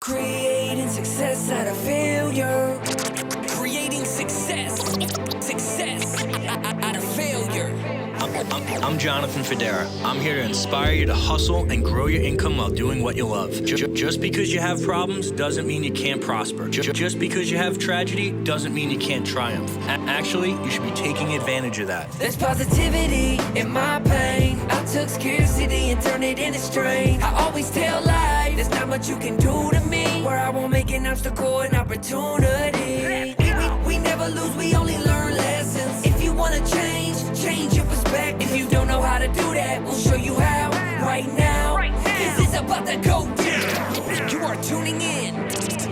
Creating success out of failure. Creating success out of failure. I'm Jonathan Federa. I'm here to inspire you to hustle and grow your income while doing what you love. Just because you have problems doesn't mean you can't prosper. Just because you have tragedy doesn't mean you can't triumph. Actually, you should be taking advantage of that. There's positivity in my pain. I took scarcity and turned it into strength. I always tell life, there's not much you can do to me where I won't make an obstacle an opportunity. We never lose, we only learn lessons. If you wanna change your perspective. If you don't know how to do that, we'll show you how right now. This is about to go down. You are tuning in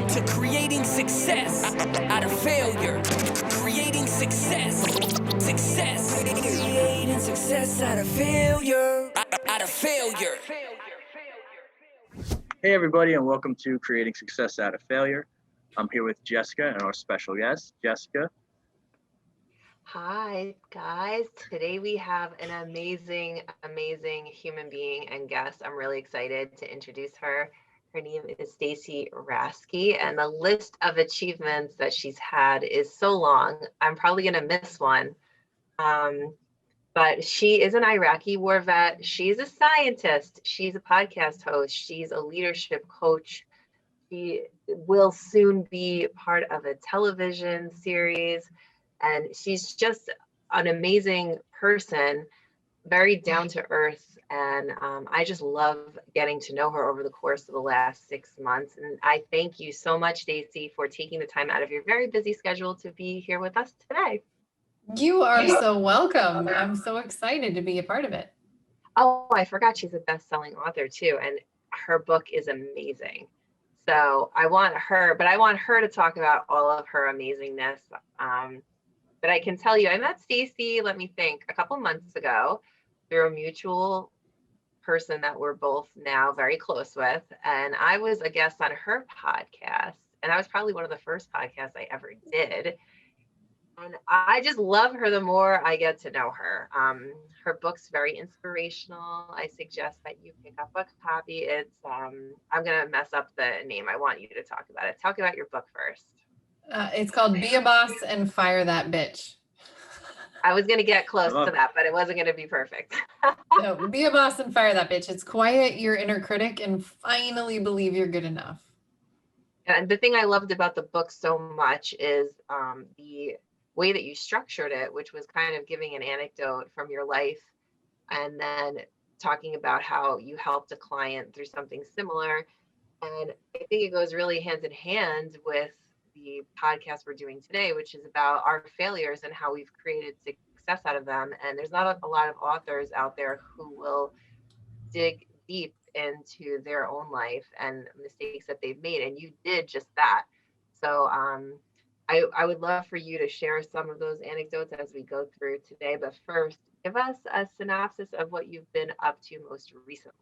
to creating success out of failure. Creating success creating success out of failure. Out of failure. Hey everybody, and welcome to Creating Success Out of Failure. I'm here with Jessica and our special guest, Jessica. Hi guys, today we have an amazing human being and guest. I'm really excited to introduce her. Her name is Stacy Raske, and the list of achievements that she's had is so long. I'm probably gonna miss one. But she is an Iraqi war vet. She's a scientist. She's a podcast host. She's a leadership coach. She will soon be part of a television series. And she's just an amazing person, very down to earth. And I just love getting to know her over the course of the last 6 months. And I thank you so much, Stacy, for taking the time out of your very busy schedule to be here with us today. You are so welcome. I'm so excited to be a part of it. Oh, I forgot she's a best-selling author too. And her book is amazing. So I want her to talk about all of her amazingness. But I can tell you, I met Stacy, let me think, a couple months ago through a mutual person that we're both now very close with. And I was a guest on her podcast. And that was probably one of the first podcasts I ever did. And I just love her the more I get to know her. Her book's very inspirational. I suggest that you pick up a copy. It's, I'm going to mess up the name. I want you to talk about it. Talk about your book first. It's called Be a Boss and Fire That Bitch. I was going to get close to that, but it wasn't going to be perfect. No, be a boss and fire that bitch. It's quiet your inner critic and finally believe you're good enough. And the thing I loved about the book so much is the way that you structured it, which was kind of giving an anecdote from your life and then talking about how you helped a client through something similar. And I think it goes really hand in hand with the podcast we're doing today, which is about our failures and how we've created success out of them. And there's not a lot of authors out there who will dig deep into their own life and mistakes that they've made. And you did just that. So I would love for you to share some of those anecdotes as we go through today. But first, give us a synopsis of what you've been up to most recently.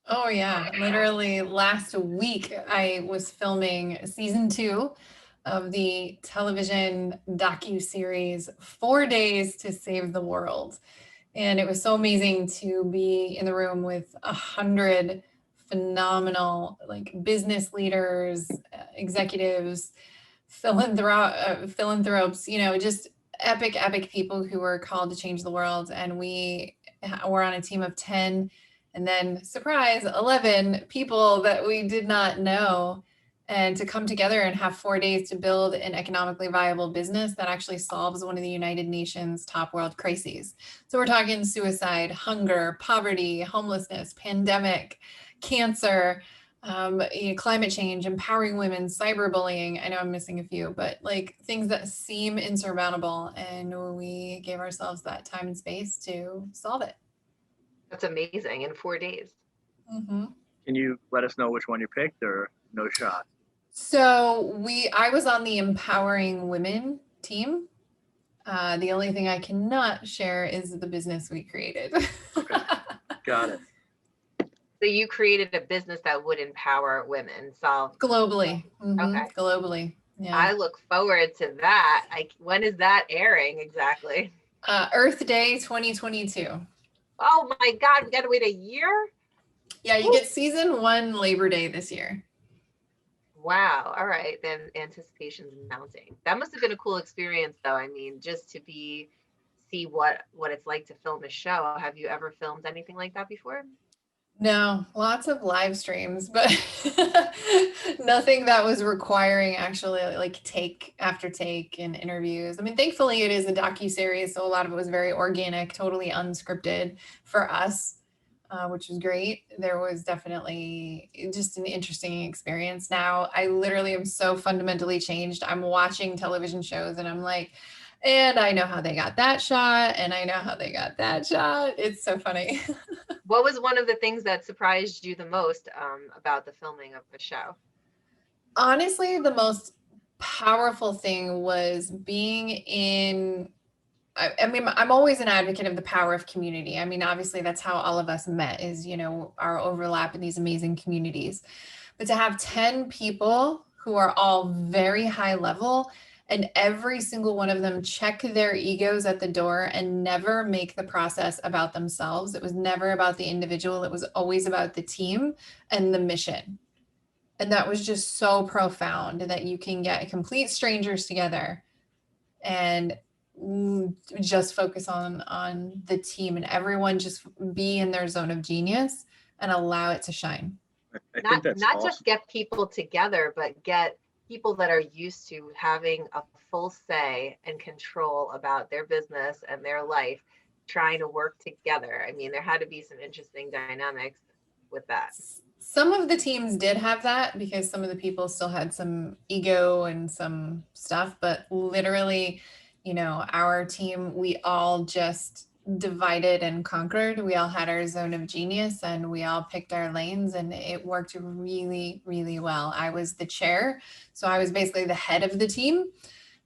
Oh yeah, literally last week I was filming season 2 of the television docu-series 4 Days to Save the World. And it was so amazing to be in the room with 100 phenomenal business leaders, executives, philanthropes, just epic people who were called to change the world. And we were on a team of 10. And then, surprise, 11 people that we did not know, and to come together and have 4 days to build an economically viable business that actually solves one of the United Nations top world crises. So we're talking suicide, hunger, poverty, homelessness, pandemic, cancer, climate change, empowering women, cyberbullying. I know I'm missing a few, but things that seem insurmountable. And we gave ourselves that time and space to solve it. That's amazing, in 4 days. Mm-hmm. Can you let us know which one you picked, or no shot? So I was on the Empowering Women team. The only thing I cannot share is the business we created. Okay. Got it. So you created a business that would empower women, solve Globally. Mm-hmm. Okay. Globally. Yeah. I look forward to that. When is that airing exactly? Earth Day 2022. Oh my God, we got to wait a year? Yeah, you get season 1 Labor Day this year. Wow. All right. Then anticipation's mounting. That must have been a cool experience though. I mean, just to see what it's like to film a show. Have you ever filmed anything like that before? No, lots of live streams, but nothing that was requiring actually like take after take and interviews. I mean, thankfully it is a docu-series, so a lot of it was very organic, totally unscripted for us, which was great. There was definitely just an interesting experience. Now I literally am so fundamentally changed. I'm watching television shows and I'm like, and I know how they got that shot, and I know how they got that shot. It's so funny. What was one of the things that surprised you the most about the filming of the show? Honestly, the most powerful thing was being in, I mean, I'm always an advocate of the power of community. I mean, obviously that's how all of us met is, our overlap in these amazing communities. But to have 10 people who are all very high level and every single one of them check their egos at the door and never make the process about themselves. It was never about the individual. It was always about the team and the mission. And that was just so profound that you can get complete strangers together and just focus on the team and everyone just be in their zone of genius and allow it to shine. I think Not that's not awesome. just get people together, but get people that are used to having a full say and control about their business and their life, trying to work together. I mean, there had to be some interesting dynamics with that. Some of the teams did have that because some of the people still had some ego and some stuff, but literally, our team, we all just divided and conquered. We all had our zone of genius and we all picked our lanes and it worked really, really well. I was the chair, so I was basically the head of the team.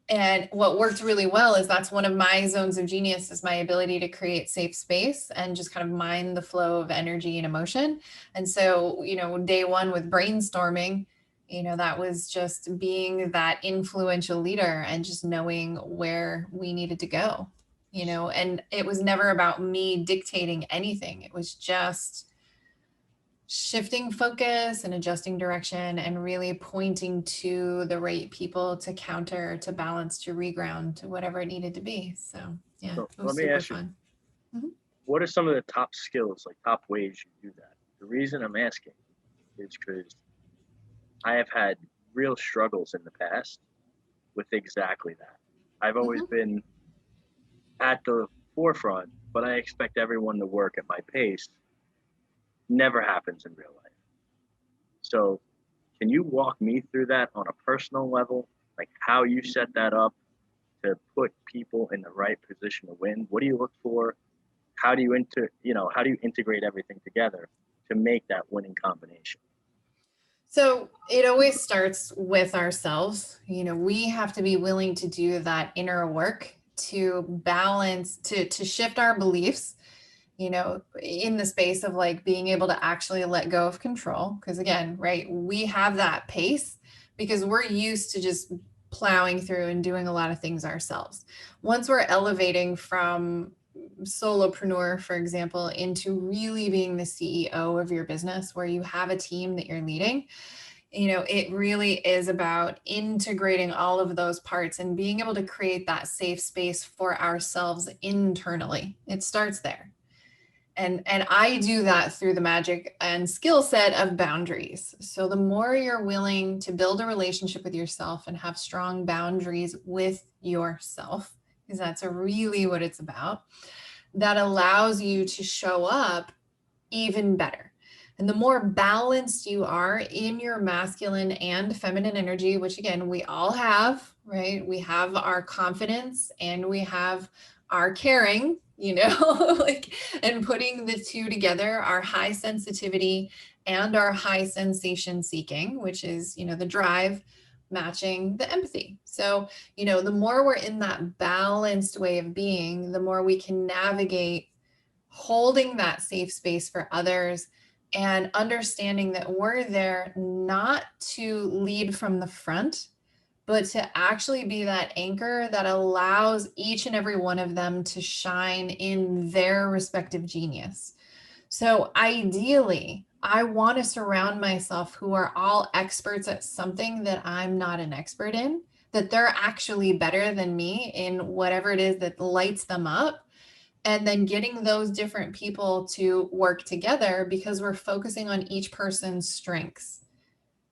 And what worked really well is that's one of my zones of genius is my ability to create safe space and just kind of mind the flow of energy and emotion. And so, day one with brainstorming, that was just being that influential leader and just knowing where we needed to go, and it was never about me dictating anything. It was just shifting focus and adjusting direction and really pointing to the right people to counter, to balance, to reground, to whatever it needed to be. So yeah, So it was let me super ask you, fun. what are some of the top skills, like top ways you do that? The reason I'm asking is because I have had real struggles in the past with exactly that. I've always been at the forefront, but I expect everyone to work at my pace. Never happens in real life. So, can you walk me through that on a personal level? Like how you set that up to put people in the right position to win? What do you look for? How do you how do you integrate everything together to make that winning combination? So it always starts with ourselves. We have to be willing to do that inner work to balance, to shift our beliefs, in the space of like being able to actually let go of control. Because again, right, we have that pace because we're used to just plowing through and doing a lot of things ourselves. Once we're elevating from solopreneur, for example, into really being the CEO of your business where you have a team that you're leading, it really is about integrating all of those parts and being able to create that safe space for ourselves internally. It starts there. And I do that through the magic and skill set of boundaries. So the more you're willing to build a relationship with yourself and have strong boundaries with yourself, because that's really what it's about, that allows you to show up even better. And the more balanced you are in your masculine and feminine energy, which again, we all have, right? We have our confidence and we have our caring, like, and putting the two together, our high sensitivity and our high sensation seeking, which is, the drive matching the empathy. So, the more we're in that balanced way of being, the more we can navigate holding that safe space for others and understanding that we're there not to lead from the front, but to actually be that anchor that allows each and every one of them to shine in their respective genius. So ideally, I want to surround myself who are all experts at something that I'm not an expert in, that they're actually better than me in whatever it is that lights them up. And then getting those different people to work together because we're focusing on each person's strengths.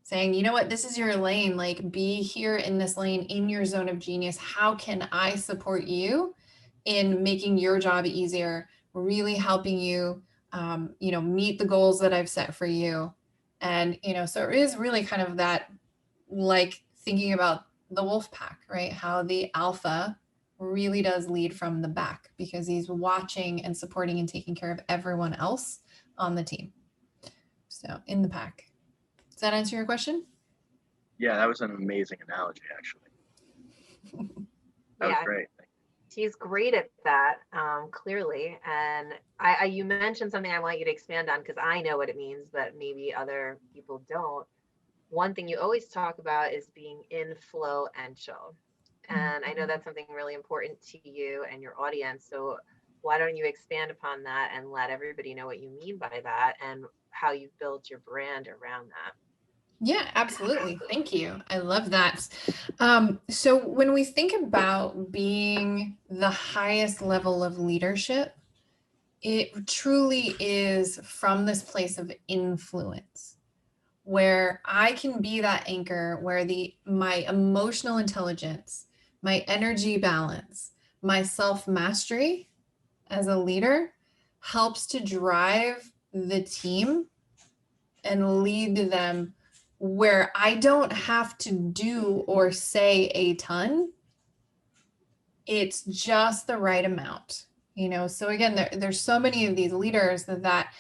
Saying, you know what, this is your lane, like be here in this lane in your zone of genius. How can I support you in making your job easier, really helping you, meet the goals that I've set for you. And, so it is really kind of that, like thinking about the wolf pack, right? How the alpha really does lead from the back because he's watching and supporting and taking care of everyone else on the team. So in the pack. Does that answer your question? Yeah, that was an amazing analogy, actually. That was great. He's great at that, clearly. And you mentioned something I want you to expand on because I know what it means, but maybe other people don't. One thing you always talk about is being InFLOWential. And I know that's something really important to you and your audience. So why don't you expand upon that and let everybody know what you mean by that and how you've built your brand around that? Yeah, absolutely. Thank you. I love that. So when we think about being the highest level of leadership, it truly is from this place of influence where I can be that anchor, where my emotional intelligence, my energy balance, my self-mastery as a leader helps to drive the team and lead them where I don't have to do or say a ton. It's just the right amount, So again, there's so many of these leaders that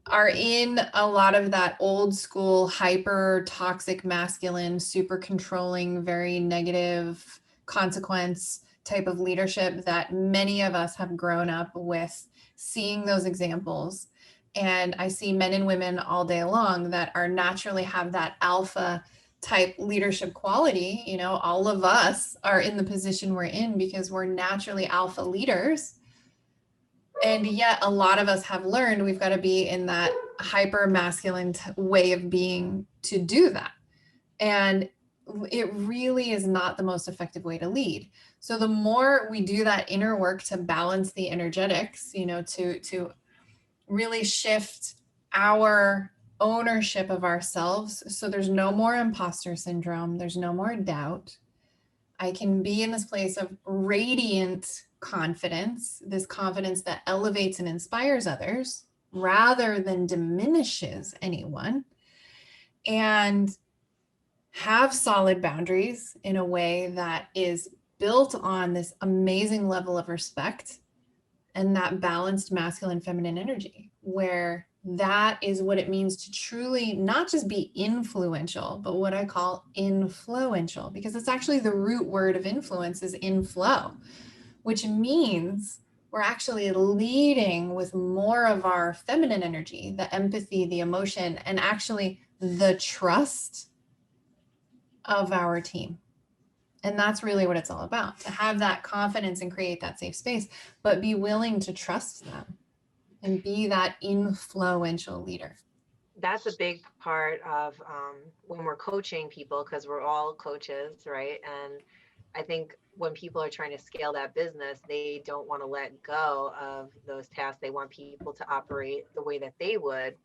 are in a lot of that old school, hyper toxic masculine, super controlling, very negative consequence type of leadership that many of us have grown up with, seeing those examples. And I see men and women all day long that are naturally have that alpha type leadership quality. All of us are in the position we're in because we're naturally alpha leaders. And yet a lot of us have learned we've got to be in that hyper masculine way of being to do that. And it really is not the most effective way to lead. So the more we do that inner work to balance the energetics, to really shift our ownership of ourselves. So there's no more imposter syndrome. There's no more doubt. I can be in this place of radiant confidence, this confidence that elevates and inspires others rather than diminishes anyone, and have solid boundaries in a way that is built on this amazing level of respect and that balanced masculine feminine energy, where that is what it means to truly not just be influential, but what I call influential, because it's actually the root word of influence is inflow, which means we're actually leading with more of our feminine energy, the empathy, the emotion, and actually the trust of our team. And that's really what it's all about, to have that confidence and create that safe space, but be willing to trust them and be that influential leader. That's a big part of when we're coaching people, because we're all coaches, right? And I think when people are trying to scale that business, they don't want to let go of those tasks. They want people to operate the way that they would,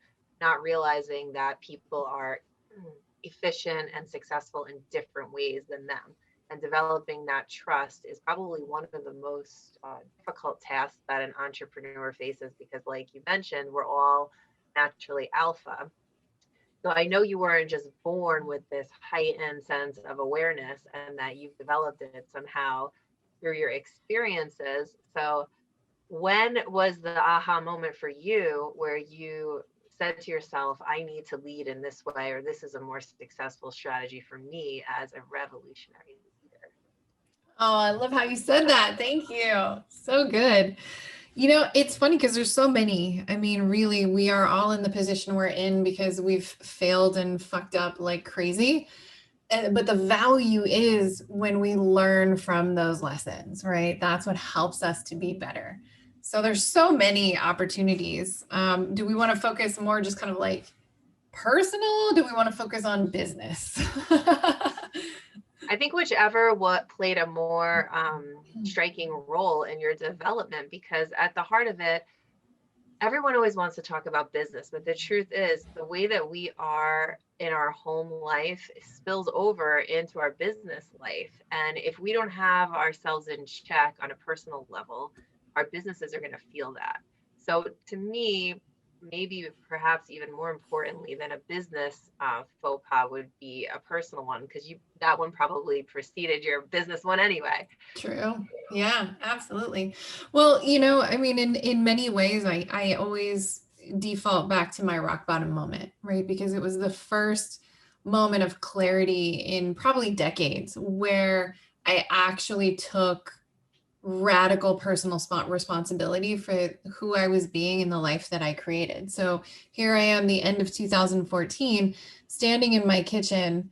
not realizing that people are efficient and successful in different ways than them. And developing that trust is probably one of the most difficult tasks that an entrepreneur faces, because like you mentioned, we're all naturally alpha. So I know you weren't just born with this heightened sense of awareness, and that you've developed it somehow through your experiences. So when was the aha moment for you where you said to yourself, I need to lead in this way, or this is a more successful strategy for me as a revolutionary leader? Oh, I love how you said that. Thank you. So good. It's funny because there's so many. I mean, really, we are all in the position we're in because we've failed and fucked up like crazy. But the value is when we learn from those lessons, right? That's what helps us to be better. So there's so many opportunities. Do we want to focus more just kind of like personal? Do we want to focus on business? I think whichever what played a more striking role in your development, because at the heart of it, everyone always wants to talk about business, but the truth is the way that we are in our home life spills over into our business life. And if we don't have ourselves in check on a personal level, our businesses are going to feel that. So to me, maybe perhaps even more importantly than a business faux pas would be a personal one, because that one probably preceded your business one anyway. True. Yeah, absolutely. Well, you know, I mean, in many ways, I always default back to my rock bottom moment, right? Because it was the first moment of clarity in probably decades where I actually took radical personal responsibility for who I was being in the life that I created. So here I am, the end of 2014, standing in my kitchen,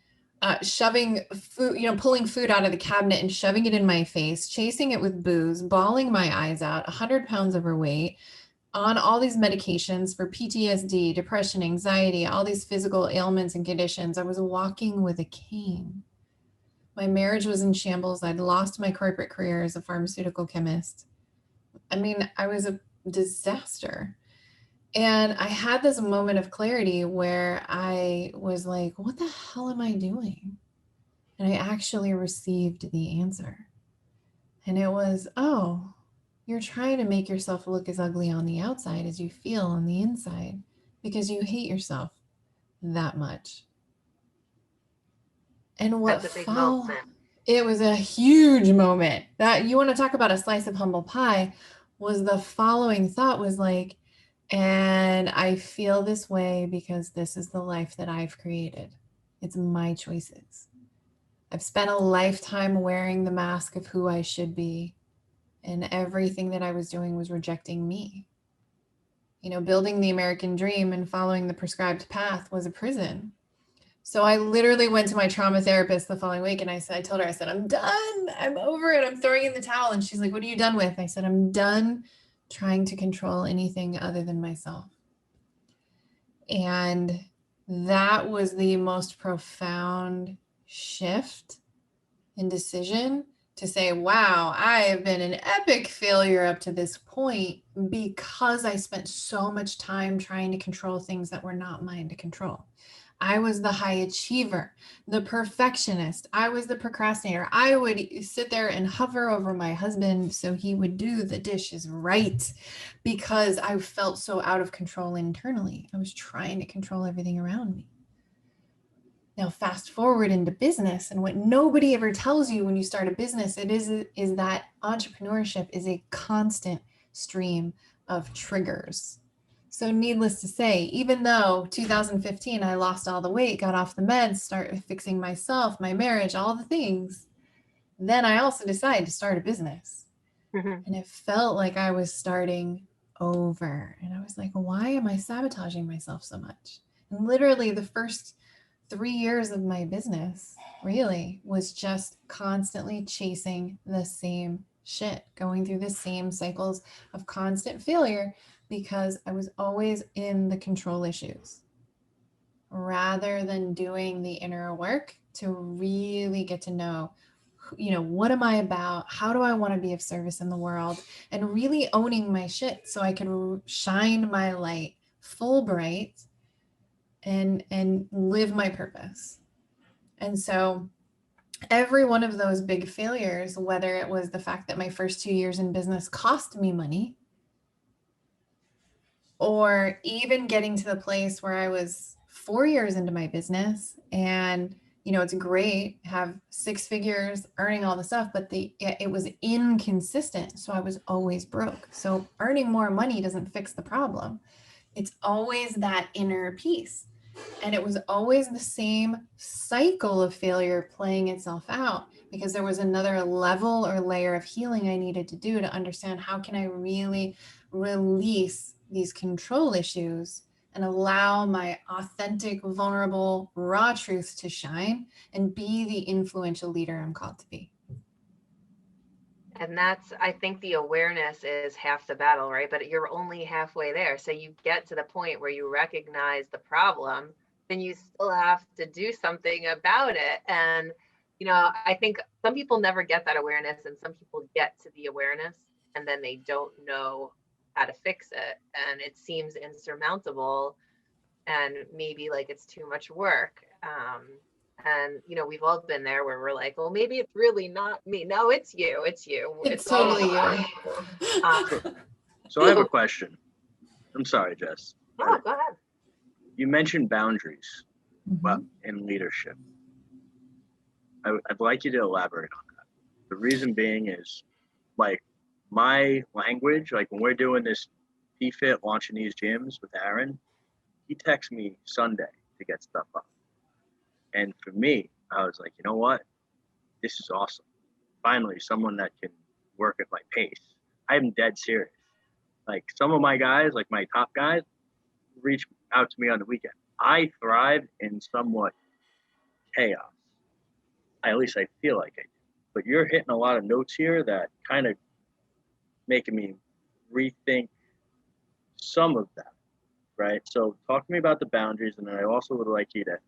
shoving food, you know, pulling food out of the cabinet and shoving it in my face, chasing it with booze, bawling my eyes out, 100 pounds overweight, on all these medications for PTSD, depression, anxiety, all these physical ailments and conditions. I was walking with a cane. My marriage was in shambles. I'd lost my corporate career as a pharmaceutical chemist. I mean, I was a disaster. And I had this moment of clarity where I was like, what the hell am I doing? And I actually received the answer. And it was, oh, you're trying to make yourself look as ugly on the outside as you feel on the inside because you hate yourself that much. And what That's a big moment. it was a huge moment. That you want to talk about a slice of humble pie, was the following thought was like, and I feel this way because this is the life that I've created. It's my choices. I've spent a lifetime wearing the mask of who I should be, and everything that I was doing was rejecting me. You know, building the American dream and following the prescribed path was a prison. So I literally went to my trauma therapist the following week and I told her, I said, I'm done. I'm over it. I'm throwing in the towel. And she's like, what are you done with? I said, I'm done trying to control anything other than myself. And that was the most profound shift in decision to say, wow, I have been an epic failure up to this point because I spent so much time trying to control things that were not mine to control. I was the high achiever, the perfectionist. I was the procrastinator. I would sit there and hover over my husband so he would do the dishes right because I felt so out of control internally. I was trying to control everything around me. Now, fast forward into business, and what nobody ever tells you when you start a business, is that entrepreneurship is a constant stream of triggers. So needless to say, even though 2015, I lost all the weight, got off the meds, started fixing myself, my marriage, all the things, then I also decided to start a business. Mm-hmm. And it felt like I was starting over. And I was like, why am I sabotaging myself so much? And literally the first 3 years of my business really was just constantly chasing the same shit, going through the same cycles of constant failure because I was always in the control issues rather than doing the inner work to really get to know, you know, what am I about? How do I want to be of service in the world? And really owning my shit so I can shine my light full bright and live my purpose. And so every one of those big failures, whether it was the fact that my first 2 years in business cost me money, or even getting to the place where I was 4 years into my business and, you know, it's great, have 6 figures, earning all the stuff, but it was inconsistent. So I was always broke. So earning more money doesn't fix the problem. It's always that inner peace. And it was always the same cycle of failure playing itself out because there was another level or layer of healing I needed to do to understand how can I really release these control issues and allow my authentic, vulnerable, raw truth to shine and be the influential leader I'm called to be. And that's, I think the awareness is half the battle, right? But you're only halfway there. So you get to the point where you recognize the problem, then you still have to do something about it. And, I think some people never get that awareness, and some people get to the awareness and then they don't know how to fix it. And it seems insurmountable and maybe like it's too much work. And we've all been there where we're like, well, maybe it's really not me. No, it's you. It's you. It's all totally of us. you. So I have a question. I'm sorry, Jess. Oh, go ahead. You mentioned boundaries Mhm. in leadership. I'd like you to elaborate on that. The reason being is, like, my language, like when we're doing this PFIT, launching these gyms with Aaron, he texts me Sunday to get stuff up. And for me, I was like, you know what? This is awesome. Finally, someone that can work at my pace. I'm dead serious. Like, some of my guys, like my top guys, reach out to me on the weekend. I thrive in somewhat chaos. At least I feel like I do. But you're hitting a lot of notes here that kind of making me rethink some of that, right? So talk to me about the boundaries, and then I also would like you to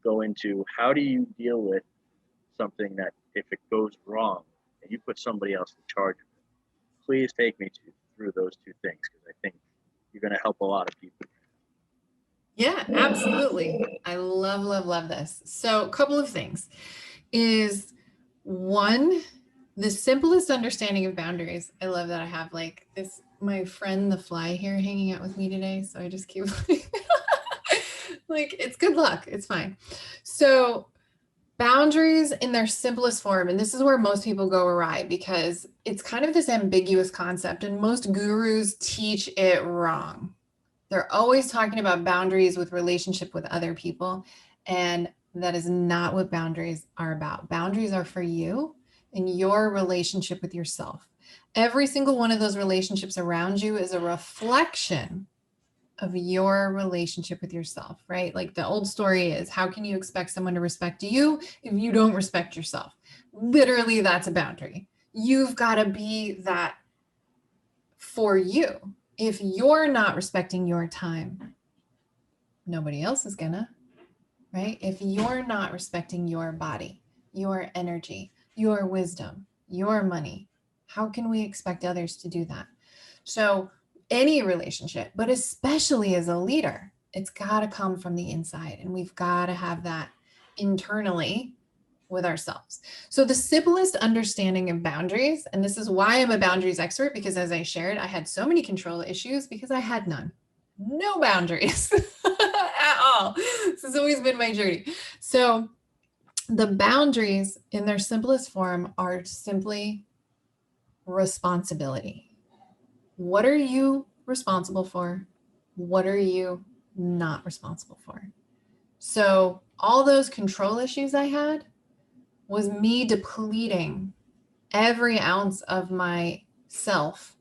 go into how do you deal with something that if it goes wrong and you put somebody else in charge of it. Please take me through those two things, because I think you're going to help a lot of people. Yeah, absolutely. I love, love, love this. So a couple of things is one, the simplest understanding of boundaries. I love that I have like this, my friend, the fly here hanging out with me today. So I just keep like, it's good luck. It's fine. So boundaries in their simplest form, and this is where most people go awry because it's kind of this ambiguous concept and most gurus teach it wrong. They're always talking about boundaries with relationship with other people, and that is not what boundaries are about. Boundaries are for you and your relationship with yourself. Every single one of those relationships around you is a reflection of your relationship with yourself, right? Like the old story is, how can you expect someone to respect you if you don't respect yourself? Literally, that's a boundary. You've got to be that for you. If you're not respecting your time, nobody else is gonna, right? If you're not respecting your body, your energy, your wisdom, your money, how can we expect others to do that? So any relationship, but especially as a leader, it's got to come from the inside, and we've got to have that internally with ourselves. So the simplest understanding of boundaries, and this is why I'm a boundaries expert, because as I shared, I had so many control issues because I had none, no boundaries at all. This has always been my journey. So the boundaries in their simplest form are simply responsibility. What are you responsible for? What are you not responsible for? So all those control issues I had was me depleting every ounce of myself,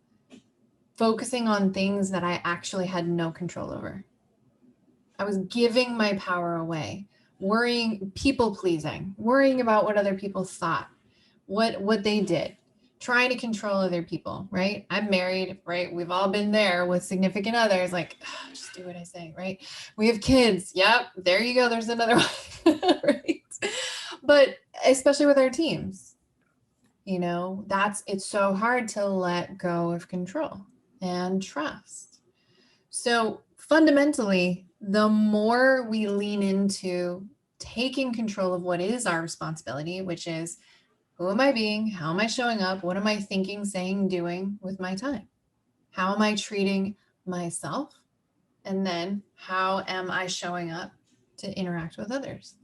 focusing on things that I actually had no control over. I was giving my power away, worrying, people pleasing, worrying about what other people thought, what they did, trying to control other people, right? I'm married, right? We've all been there with significant others, like, just do what I say, right? We have kids. Yep. There you go. There's another one, right? But especially with our teams, it's so hard to let go of control and trust. So fundamentally, the more we lean into taking control of what is our responsibility, which is, who am I being? How am I showing up? What am I thinking, saying, doing with my time? How am I treating myself? And then how am I showing up to interact with others?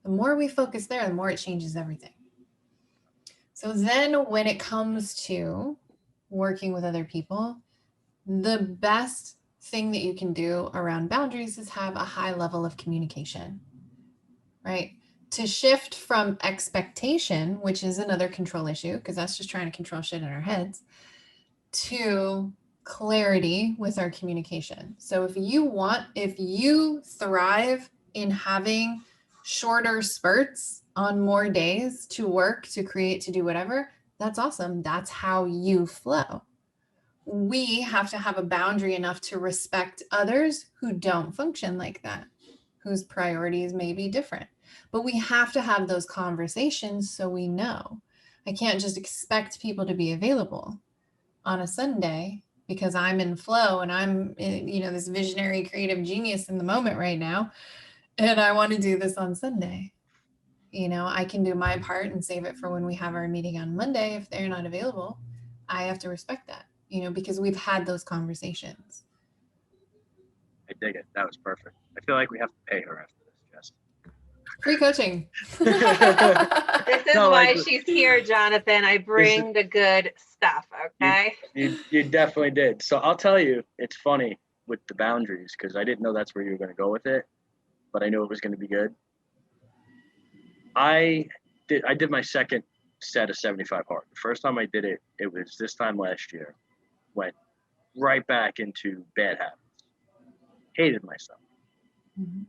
The more we focus there, the more it changes everything. So then when it comes to working with other people, the best thing that you can do around boundaries is have a high level of communication, right? To shift from expectation, which is another control issue, because that's just trying to control shit in our heads, to clarity with our communication. So if you thrive in having shorter spurts on more days to work, to create, to do whatever, That's awesome. That's how you flow. We have to have a boundary enough to respect others who don't function like that, whose priorities may be different. But we have to have those conversations so we know. I can't just expect people to be available on a Sunday because I'm in flow and I'm, this visionary creative genius in the moment right now. And I want to do this on Sunday. I can do my part and save it for when we have our meeting on Monday. If they're not available, I have to respect that, because we've had those conversations. I dig it. That was perfect. I feel like we have to pay her after this, Jess. Free coaching. This is No, why like, she's here, Jonathan. I bring the good stuff, okay? You definitely did. So I'll tell you, it's funny with the boundaries because I didn't know that's where you were going to go with it, but I knew it was going to be good. I did my second set of 75 hard. The first time I did it, it was this time last year. Went right back into bad habits. Hated myself. Mm-hmm.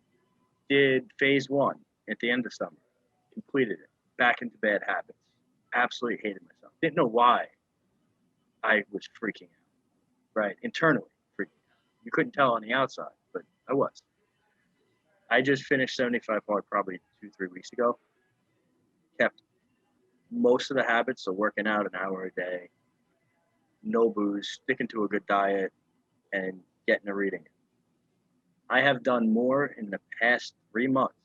Did phase 1 at the end of summer. Completed it. Back into bad habits. Absolutely hated myself. Didn't know why I was freaking out. Right? Internally freaking out. You couldn't tell on the outside, but I was. I just finished 75 hard probably 2-3 weeks ago. Kept most of the habits, so working out an hour a day, no booze, sticking to a good diet, and getting a reading. I have done more in the past 3 months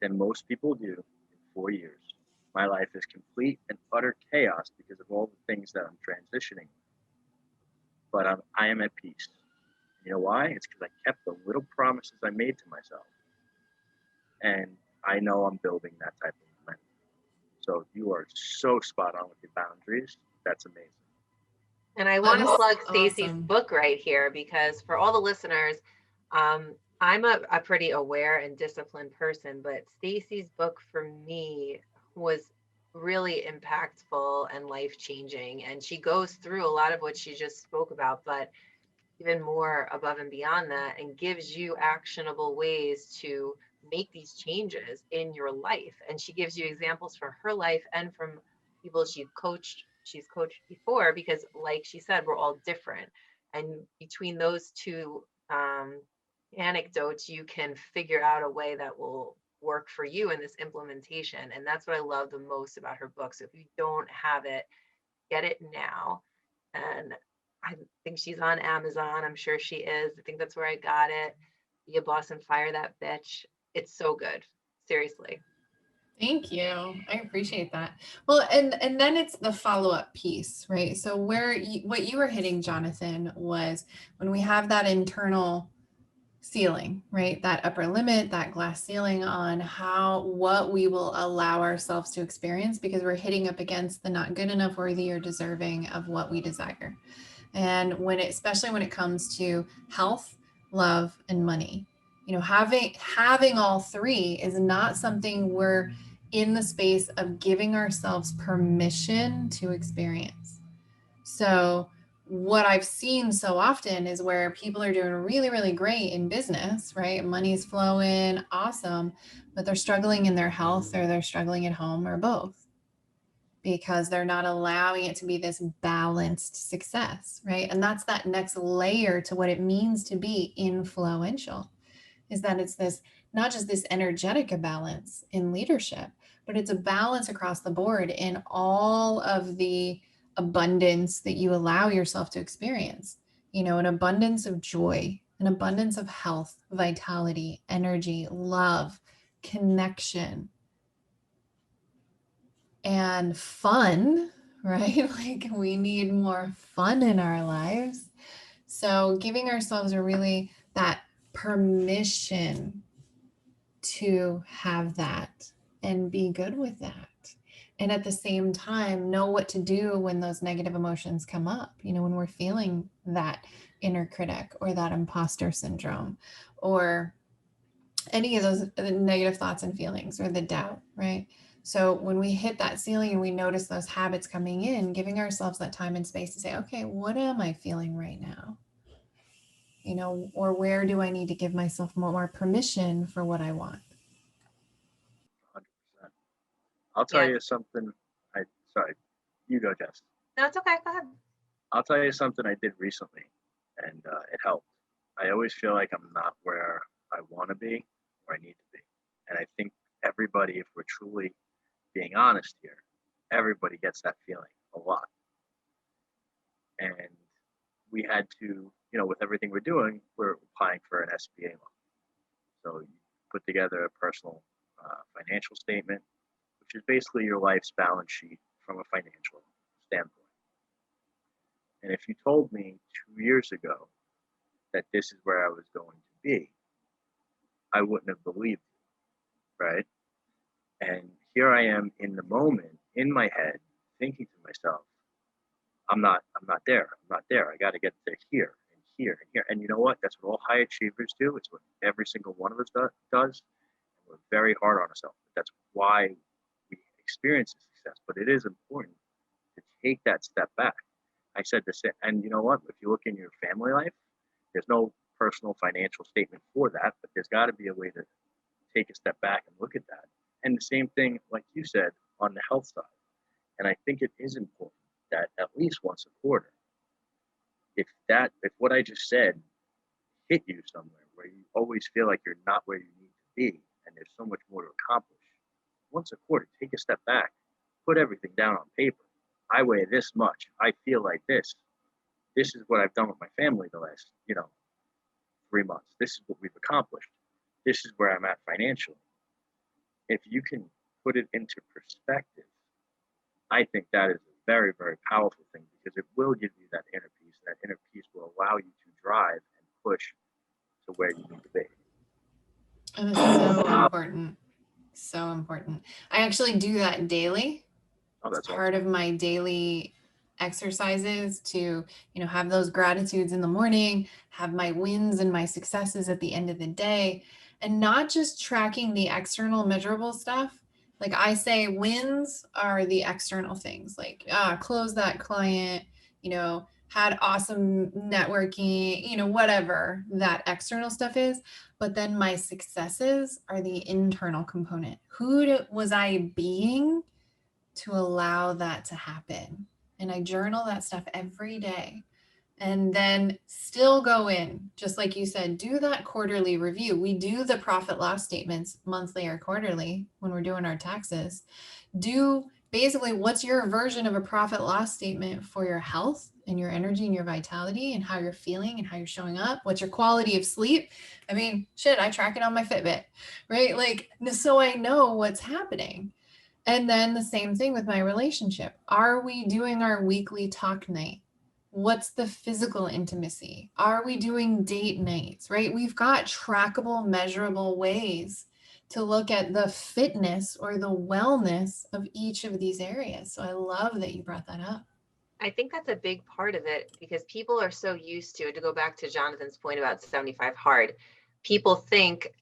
than most people do in 4 years. My life is complete and utter chaos because of all the things that I'm transitioning. But I am at peace. You know why? It's because I kept the little promises I made to myself. And I know I'm building that type of momentum. So you are so spot on with your boundaries. That's amazing. And I want to plug Awesome. Stacy's book right here because for all the listeners, I'm a pretty aware and disciplined person, but Stacy's book for me was really impactful and life-changing. And she goes through a lot of what she just spoke about, but even more above and beyond that, and gives you actionable ways to make these changes in your life. And she gives you examples from her life and from people she's coached before, because like she said, we're all different. And between those two anecdotes, you can figure out a way that will work for you in this implementation. And that's what I love the most about her book. So if you don't have it, get it now. And I think she's on Amazon. I'm sure she is. I think that's where I got it. Be a boss and fire that bitch. It's so good. Seriously. Thank you. I appreciate that. Well, and then it's the follow-up piece, right? So what you were hitting, Jonathan, was when we have that internal ceiling, right? That upper limit, that glass ceiling on what we will allow ourselves to experience because we're hitting up against the not good enough, worthy, or deserving of what we desire. And especially when it comes to health, love, and money, having all three is not something we're in the space of giving ourselves permission to experience. So what I've seen so often is where people are doing really, really great in business, right? Money's flowing, awesome, but they're struggling in their health or they're struggling at home or both because they're not allowing it to be this balanced success, right? And that's that next layer to what it means to be influential, is that it's this, not just this energetic balance in leadership, but it's a balance across the board in all of the abundance that you allow yourself to experience, an abundance of joy, an abundance of health, vitality, energy, love, connection, and fun, right? Like we need more fun in our lives. So giving ourselves that permission to have that and be good with that. And at the same time, know what to do when those negative emotions come up, when we're feeling that inner critic or that imposter syndrome or any of those negative thoughts and feelings or the doubt, right? So when we hit that ceiling and we notice those habits coming in, giving ourselves that time and space to say, okay, what am I feeling right now? Or where do I need to give myself more permission for what I want? 100%. I'll tell you something. Sorry. You go, Jess. No, it's okay. Go ahead. I'll tell you something I did recently, and it helped. I always feel like I'm not where I want to be, where I need to be. And I think everybody, if we're truly being honest here, everybody gets that feeling a lot. And we had to, with everything we're doing, we're applying for an SBA loan. So you put together a personal financial statement, which is basically your life's balance sheet from a financial standpoint. And if you told me 2 years ago that this is where I was going to be, I wouldn't have believed you, right? And here I am in the moment, in my head, thinking to myself, I'm not there. I'm not there. I got to get to here and here and here. And you know what? That's what all high achievers do. It's what every single one of us does. We're very hard on ourselves. That's why we experience success. But it is important to take that step back. I said this, and you know what? If you look in your family life, there's no personal financial statement for that, but there's got to be a way to take a step back and look at that. And the same thing, like you said, on the health side. And I think it is important that at least once a quarter, if what I just said hit you somewhere where you always feel like you're not where you need to be and there's so much more to accomplish, once a quarter, take a step back, put everything down on paper. I weigh this much. I feel like this. This is what I've done with my family the last, 3 months. This is what we've accomplished. This is where I'm at financially. If you can put it into perspective, I think that is a very, very powerful thing because it will give you that inner peace. That inner peace will allow you to drive and push to where you need to be. And it's so important. So important. I actually do that daily. Oh, that's it's part of my daily exercises to, have those gratitudes in the morning, have my wins and my successes at the end of the day, and not just tracking the external measurable stuff. Like I say, wins are the external things, like close that client, had awesome networking, whatever that external stuff is. But then my successes are the internal component. Who was I being to allow that to happen? And I journal that stuff every day. And then still go in, just like you said, do that quarterly review. We do the profit loss statements monthly or quarterly when we're doing our taxes. Do basically what's your version of a profit loss statement for your health and your energy and your vitality and how you're feeling and how you're showing up. What's your quality of sleep? I mean, shit, I track it on my Fitbit, right? Like, so I know what's happening. And then the same thing with my relationship. Are we doing our weekly talk night? What's the physical intimacy? Are we doing date nights, right? We've got trackable, measurable ways to look at the fitness or the wellness of each of these areas. So I love that you brought that up. I think that's a big part of it because people are so used to go back to Jonathan's point about 75 hard, people think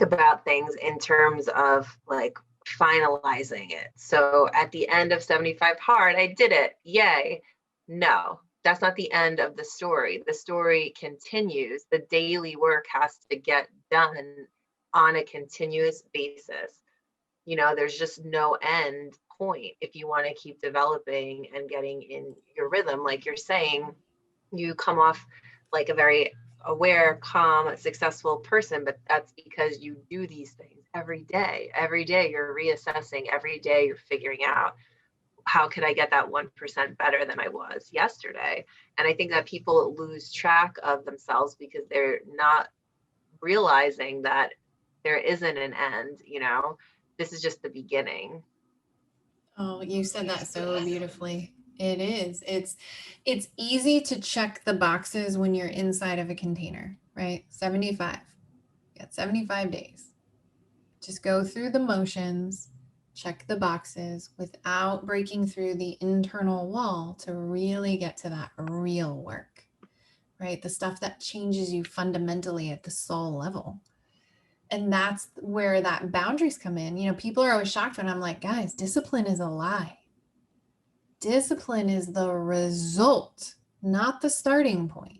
about things in terms of like finalizing it. So at the end of 75 hard, I did it. Yay. No, that's not the end of the story. The story continues. The daily work has to get done on a continuous basis. There's just no end point if you want to keep developing and getting in your rhythm. Like you're saying, you come off like a very aware, calm, successful person, but that's because you do these things every day. Every day you're reassessing, every day you're figuring out, how could I get that 1% better than I was yesterday? And I think that people lose track of themselves because they're not realizing that there isn't an end, this is just the beginning. Oh, you said that so beautifully. It is. It's easy to check the boxes when you're inside of a container, right? 75. You got 75 days. Just go through the motions, check the boxes without breaking through the internal wall to really get to that real work, right? The stuff that changes you fundamentally at the soul level. And that's where that boundaries come in. People are always shocked when I'm like, guys, discipline is a lie. Discipline is the result, not the starting point.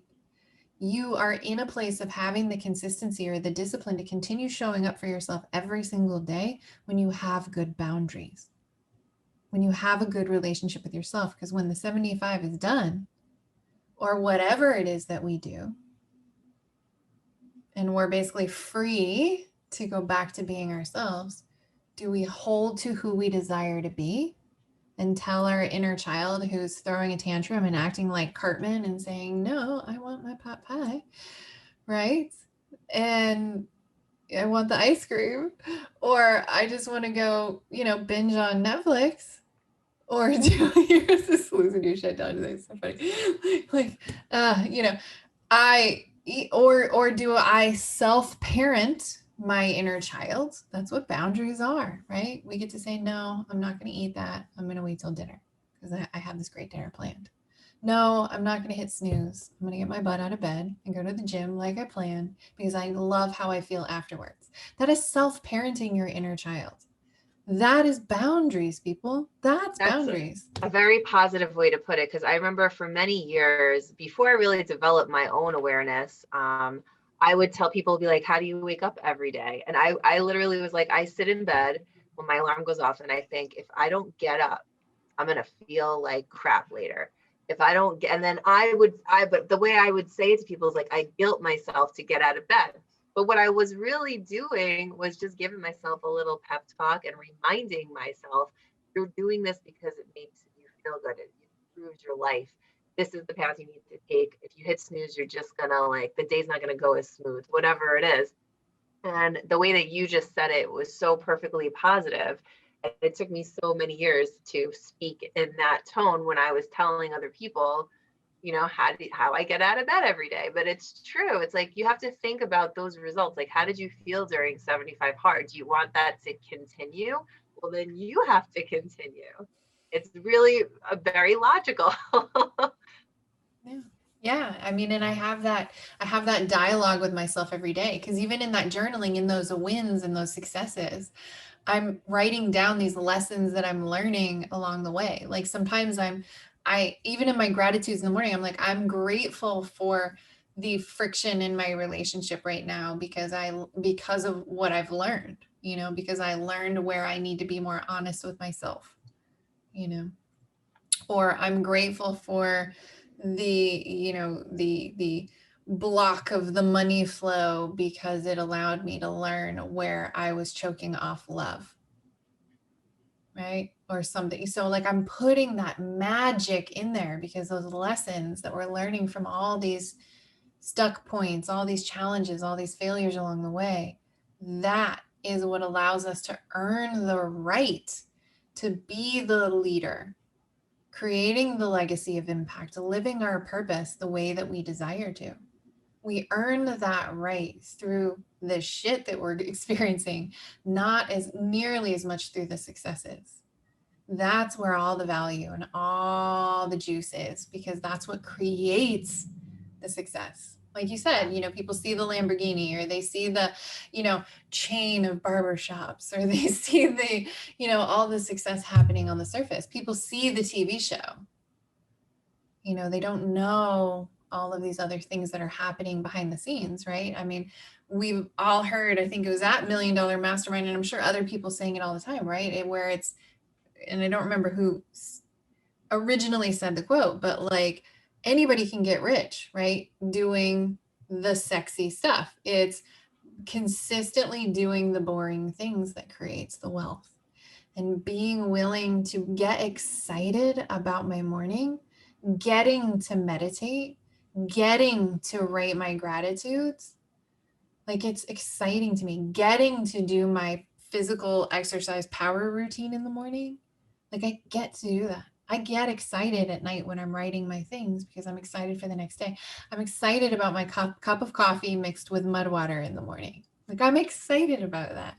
You are in a place of having the consistency or the discipline to continue showing up for yourself every single day when you have good boundaries. when you have a good relationship with yourself, because when the 75 is done, or whatever it is that we do, and we're basically free to go back to being ourselves, do we hold to who we desire to be and tell our inner child who's throwing a tantrum and acting like Cartman and saying, no, I want my pot pie, right? And I want the ice cream, or I just want to go, binge on Netflix, or do you're just losing your shit down today. It's so funny. Like, or do I self-parent my inner child? That's what boundaries are, right? We get to say, no, I'm not going to eat that. I'm going to wait till dinner because I have this great dinner planned. No, I'm not going to hit snooze. I'm going to get my butt out of bed and go to the gym like I planned because I love how I feel afterwards. That is self-parenting your inner child. That is boundaries, people. That's boundaries. A very positive way to put it, because I remember for many years, before I really developed my own awareness, I would tell people, be like, how do you wake up every day? And I literally was like, I sit in bed when my alarm goes off and I think, if I don't get up, I'm going to feel like crap later. If I don't get, and then but the way I would say it to people is like, I guilt myself to get out of bed. But what I was really doing was just giving myself a little pep talk and reminding myself, you're doing this because it makes you feel good. It improves your life. This is the path you need to take. If you hit snooze, you're just gonna the day's not gonna go as smooth, whatever it is. And the way that you just said it was so perfectly positive. And it took me so many years to speak in that tone when I was telling other people, how I get out of bed every day. But it's true. It's like, you have to think about those results. Like, how did you feel during 75 hard? Do you want that to continue? Well, then you have to continue. It's really very logical. Yeah. I mean, and I have that dialogue with myself every day, because even in that journaling, in those wins and those successes, I'm writing down these lessons that I'm learning along the way. Like sometimes I even in my gratitudes in the morning, I'm like, I'm grateful for the friction in my relationship right now because of what I've learned, because I learned where I need to be more honest with myself, or I'm grateful for the block of the money flow because it allowed me to learn where I was choking off love, right? Or something. So like I'm putting that magic in there because those lessons that we're learning from all these stuck points, all these challenges, all these failures along the way, that is what allows us to earn the right to be the leader, creating the legacy of impact, living our purpose the way that we desire to. We earn that right through the shit that we're experiencing, not as nearly as much through the successes. That's where all the value and all the juice is, because that's what creates the success. Like you said, people see the Lamborghini, or they see the, chain of barbershops, or they see the, all the success happening on the surface. People see the TV show. They don't know all of these other things that are happening behind the scenes, right? I mean, we've all heard, I think it was at $1 Million Mastermind, and I'm sure other people saying it all the time, right? Where it's, and I don't remember who originally said the quote, but like, anybody can get rich, right? Doing the sexy stuff. It's consistently doing the boring things that creates the wealth, and being willing to get excited about my morning, getting to meditate, getting to write my gratitudes. Like, it's exciting to me, getting to do my physical exercise power routine in the morning. Like, I get to do that. I get excited at night when I'm writing my things because I'm excited for the next day. I'm excited about my cup of coffee mixed with mud water in the morning. Like, I'm excited about that.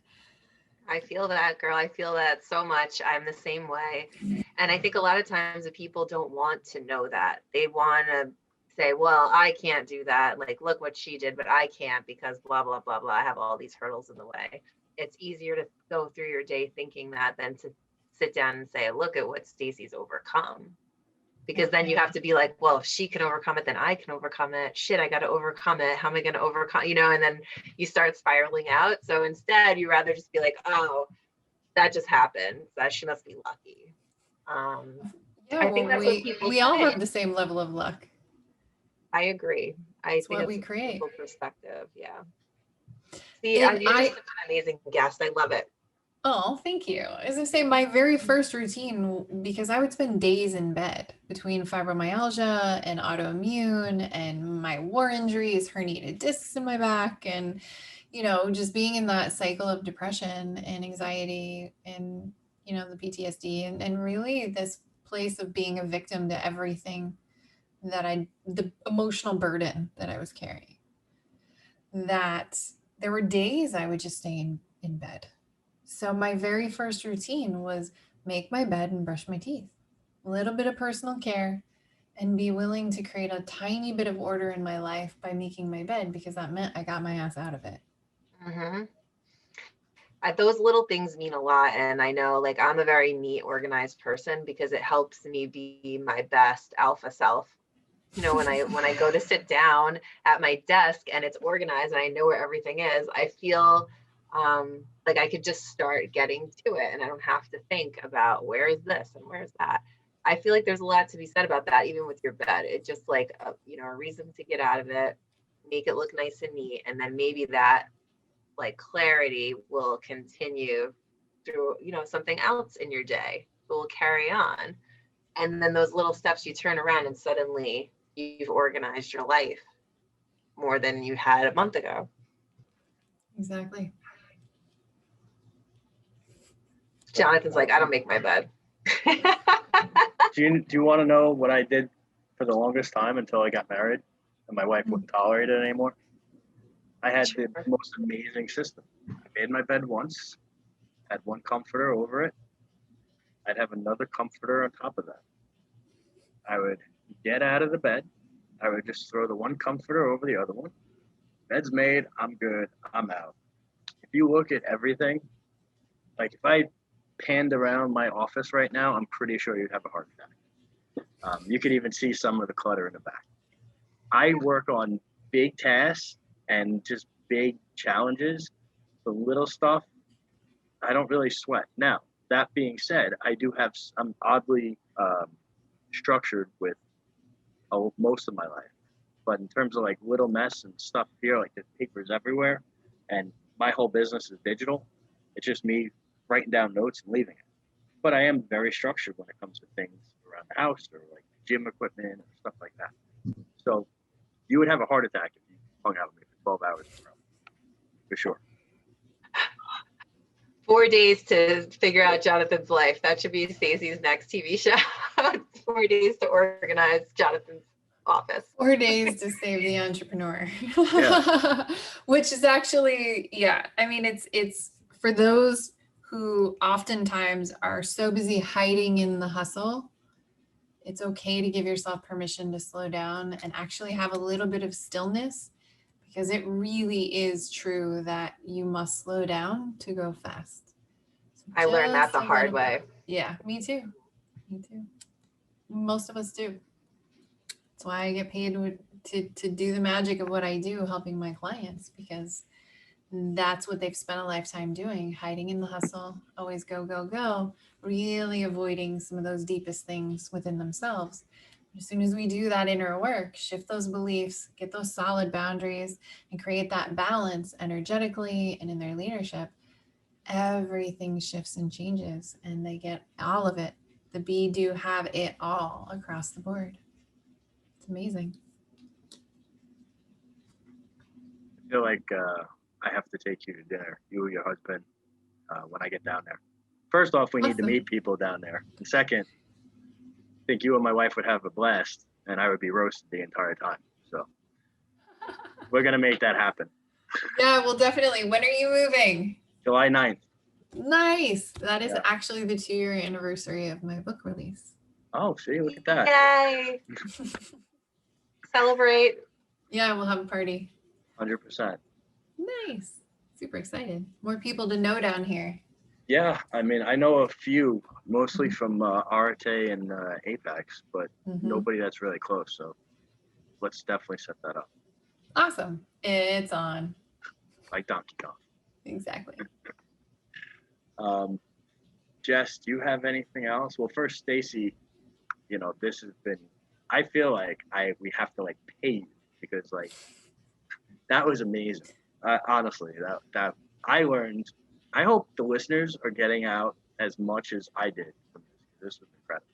I feel that, girl. I feel that so much. I'm the same way. And I think a lot of times the people don't want to know that. They want to say, well, I can't do that. Like, look what she did, but I can't because blah, blah, blah, blah. I have all these hurdles in the way. It's easier to go through your day thinking that than to sit down and say, look at what Stacy's overcome. Because then you have to be like, well, if she can overcome it, then I can overcome it. Shit, I got to overcome it. How am I going to overcome, and then you start spiraling out. So instead, you rather just be like, oh, that just happened. That she must be lucky. Um, Yeah, I think well, that's what people we all say. have the same level of luck. I agree. I It's think what it's we a create. beautiful perspective. Yeah. See, And you're just an amazing guest. I love it. oh, thank you. As I say, my very first routine, because I would spend days in bed between fibromyalgia and autoimmune and my war injuries, herniated discs in my back, and, just being in that cycle of depression and anxiety and, the PTSD and really this place of being a victim to everything the emotional burden that I was carrying. That there were days I would just stay in bed. So my very first routine was make my bed and brush my teeth. A little bit of personal care and be willing to create a tiny bit of order in my life by making my bed because that meant I got my ass out of it. Hmm. Those little things mean a lot. And I know like I'm a very neat, organized person because it helps me be my best alpha self. When I go to sit down at my desk and it's organized and I know where everything is, I feel like I could just start getting to it and I don't have to think about where is this and where is that. I feel like there's a lot to be said about that, even with your bed. It's just like a reason to get out of it, make it look nice and neat, and then maybe that like clarity will continue through something else in your day. It will carry on, and then those little steps you turn around and suddenly you've organized your life more than you had a month ago. Exactly. Jonathan's like, I don't make my bed. Do you want to know what I did for the longest time until I got married and my wife wouldn't tolerate it anymore? I had the most amazing system. I made my bed once, had one comforter over it. I'd have another comforter on top of that. I would get out of the bed. I would just throw the one comforter over the other one. Bed's made. I'm good. I'm out. If you look at everything, like if I panned around my office right now, I'm pretty sure you'd have a heart attack. You could even see some of the clutter in the back. I work on big tasks and just big challenges. The little stuff, I don't really sweat. Now, that being said, I'm oddly structured with most of my life. But in terms of like little mess and stuff here, like the papers everywhere, and my whole business is digital, it's just me writing down notes and leaving it. But I am very structured when it comes to things around the house or like gym equipment or stuff like that. So you would have a heart attack if you hung out with me for 12 hours in a row, for sure. 4 days to figure out Jonathan's life. That should be Stacy's next TV show. 4 days to organize Jonathan's office. 4 days to save the entrepreneur. Yeah. Which is actually, yeah. I mean, it's for those who oftentimes are so busy hiding in the hustle. It's okay to give yourself permission to slow down and actually have a little bit of stillness, because it really is true that you must slow down to go fast. So I learned that the just a hard little bit. way. Yeah, me too. Me too. Most of us do. That's why I get paid to do the magic of what I do, helping my clients, because that's what they've spent a lifetime doing, hiding in the hustle, always go, go, go, really avoiding some of those deepest things within themselves. As soon as we do that inner work, shift those beliefs, get those solid boundaries, and create that balance energetically and in their leadership, everything shifts and changes, and they get all of it. The bee do have it all across the board. It's amazing. I feel like I have to take you to dinner, you or your husband, when I get down there. First off, we need to Awesome. meet people down there. And second, I think you and my wife would have a blast, and I would be roasted the entire time. So we're going to make that happen. Yeah, well, definitely. When are you moving? July 9th. Nice. That is Yeah. actually the 2-year anniversary of my book release. Oh, see, look at that. Yay! Celebrate. Yeah, we'll have a party. 100%. Nice. Super excited. More people to know down here. Yeah, I mean, I know a few, mostly from Arte and Apex, but nobody that's really close. So let's definitely set that up. Awesome. It's on. Like Donkey Kong. Exactly. Jess, do you have anything else? Well, first, Stacy, you know, this has been. I feel like we have to like pay you because like that was amazing. Honestly, that I learned. I hope the listeners are getting out as much as I did from this. This was incredible.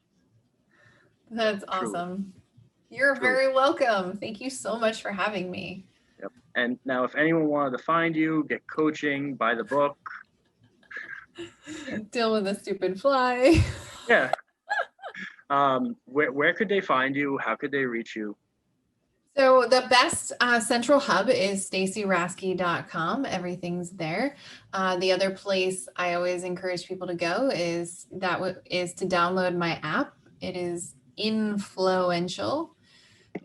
That's Truly. awesome. You're Truly. very welcome. Thank you so much for having me. Yep. And now, if anyone wanted to find you, get coaching, buy the book. Deal with a stupid fly. Yeah. Where could they find you? How could they reach you? So the best central hub is stacyraske.com. Everything's there. The other place I always encourage people to go is to download my app. It is InFLOWential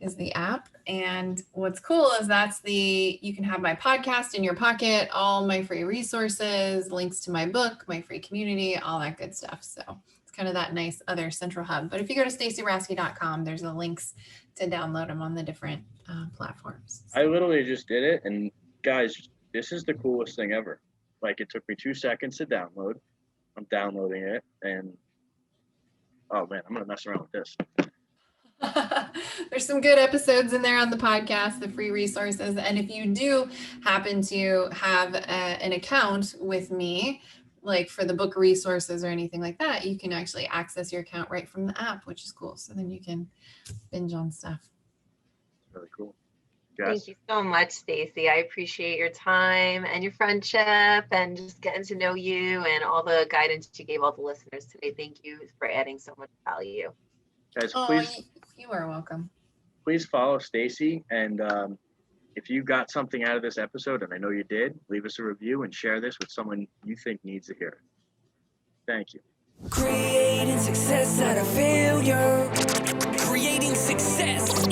is the app. And what's cool is you can have my podcast in your pocket, all my free resources, links to my book, my free community, all that good stuff. So it's kind of that nice other central hub. But if you go to stacyraske.com, there's the links to download them on the different platforms. I literally just did it. And guys, this is the coolest thing ever. Like, it took me 2 seconds to download. I'm downloading it. And, oh man, I'm going to mess around with this. There's some good episodes in there on the podcast, the free resources. And if you do happen to have an account with me, like for the book resources or anything like that, you can actually access your account right from the app, which is cool. So then you can binge on stuff. Really cool. Thank you so much, Stacy. I appreciate your time and your friendship and just getting to know you and all the guidance you gave all the listeners today. Thank you for adding so much value. Guys, please. You are welcome. Please follow Stacy, and if you got something out of this episode, and I know you did, leave us a review and share this with someone you think needs to hear it. Thank you. Creating success out of failure. Creating success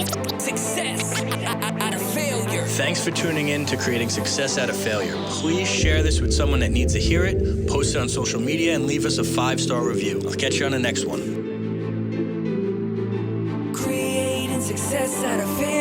out of failure. Thanks for tuning in to Creating Success Out of Failure. Please share this with someone that needs to hear it, post it on social media, and leave us a 5-star review. I'll catch you on the next one. Success out of fear.